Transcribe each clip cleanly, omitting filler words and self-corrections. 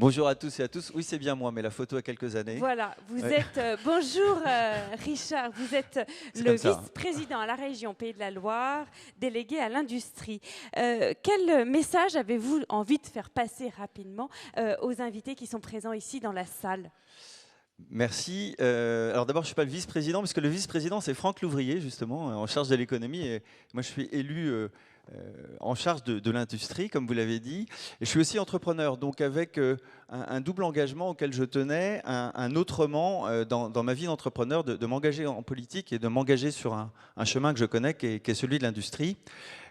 Bonjour à tous et à tous. Oui, c'est bien moi, mais la photo a quelques années. Voilà, vous Ouais. êtes, bonjour Richard, vous êtes C'est le comme ça. vice-président à la région Pays de la Loire, délégué à l'industrie. Quel message avez-vous envie de faire passer rapidement aux invités qui sont présents ici dans la salle? Merci. Alors d'abord, je ne suis pas le vice-président, parce que le vice-président, c'est Franck Louvrier, justement, en charge de l'économie. Et moi, je suis élu en charge de l'industrie, comme vous l'avez dit. Et je suis aussi entrepreneur, donc avec un double engagement auquel je tenais, un autrement dans ma vie d'entrepreneur, de m'engager en politique et de m'engager sur un chemin que je connais, qui est celui de l'industrie.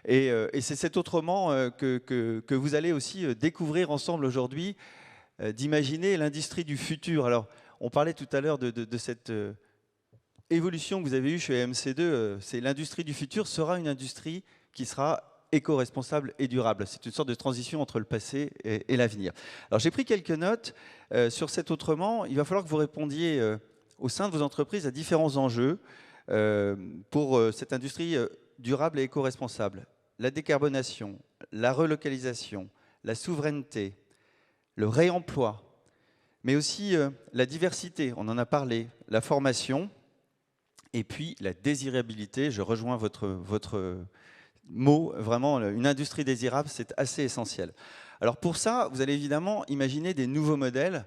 Et c'est cet autrement que vous allez aussi découvrir ensemble aujourd'hui, d'imaginer l'industrie du futur. Alors, on parlait tout à l'heure de cette évolution que vous avez eue chez MC2. C'est l'industrie du futur sera une industrie qui sera éco-responsable et durable. C'est une sorte de transition entre le passé et l'avenir. Alors, j'ai pris quelques notes sur cet autrement. Il va falloir que vous répondiez au sein de vos entreprises à différents enjeux pour cette industrie durable et éco-responsable. La décarbonation, la relocalisation, la souveraineté, le réemploi, mais aussi la diversité, on en a parlé, la formation, et puis la désirabilité. Je rejoins votre mot, vraiment, une industrie désirable, c'est assez essentiel. Alors pour ça, vous allez évidemment imaginer des nouveaux modèles,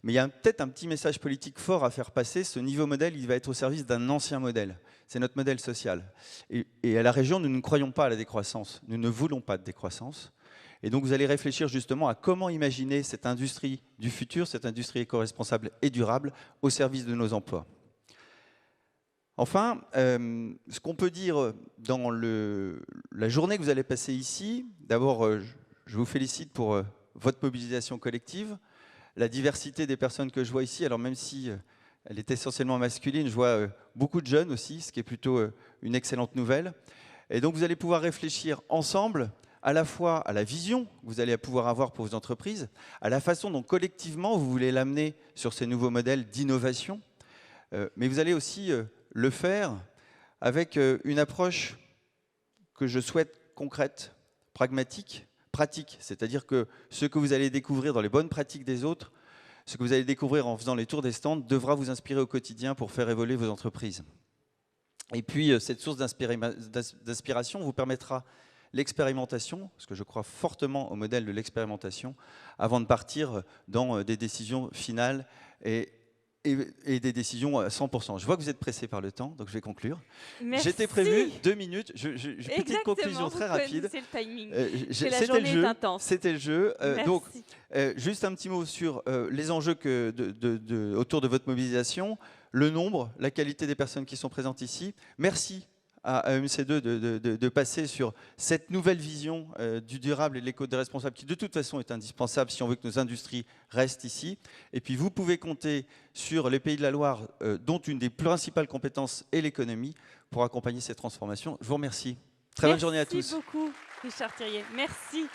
mais il y a peut-être un petit message politique fort à faire passer. Ce nouveau modèle, il va être au service d'un ancien modèle. C'est notre modèle social. Et à la région, nous ne croyons pas à la décroissance. Nous ne voulons pas de décroissance. Et donc, vous allez réfléchir justement à comment imaginer cette industrie du futur, cette industrie éco-responsable et durable au service de nos emplois. Enfin, ce qu'on peut dire dans la journée que vous allez passer ici, d'abord, je vous félicite pour votre mobilisation collective, la diversité des personnes que je vois ici. Alors même si elle est essentiellement masculine, je vois beaucoup de jeunes aussi, ce qui est plutôt une excellente nouvelle. Et donc, vous allez pouvoir réfléchir ensemble à la fois à la vision que vous allez pouvoir avoir pour vos entreprises, à la façon dont collectivement vous voulez l'amener sur ces nouveaux modèles d'innovation, mais vous allez aussi le faire avec une approche que je souhaite concrète, pragmatique, pratique, c'est-à-dire que ce que vous allez découvrir dans les bonnes pratiques des autres, ce que vous allez découvrir en faisant les tours des stands, devra vous inspirer au quotidien pour faire évoluer vos entreprises. Et puis, cette source d'inspiration vous permettra l'expérimentation, parce que je crois fortement au modèle de l'expérimentation, avant de partir dans des décisions finales et des décisions à 100%. Je vois que vous êtes pressé par le temps, donc je vais conclure. J'étais prévu 2 minutes. Petite conclusion très rapide. C'est le timing. C'était le jeu. Intense. C'était le jeu. Donc, Merci. juste un petit mot sur les enjeux autour de votre mobilisation, le nombre, la qualité des personnes qui sont présentes ici. Merci à MC2 de passer sur cette nouvelle vision du durable et de l'éco-responsable qui de toute façon est indispensable si on veut que nos industries restent ici. Et puis vous pouvez compter sur les Pays de la Loire dont une des principales compétences est l'économie pour accompagner ces transformations. Je vous remercie. Très bonne journée à tous. Merci beaucoup Richard Thiriet. Merci.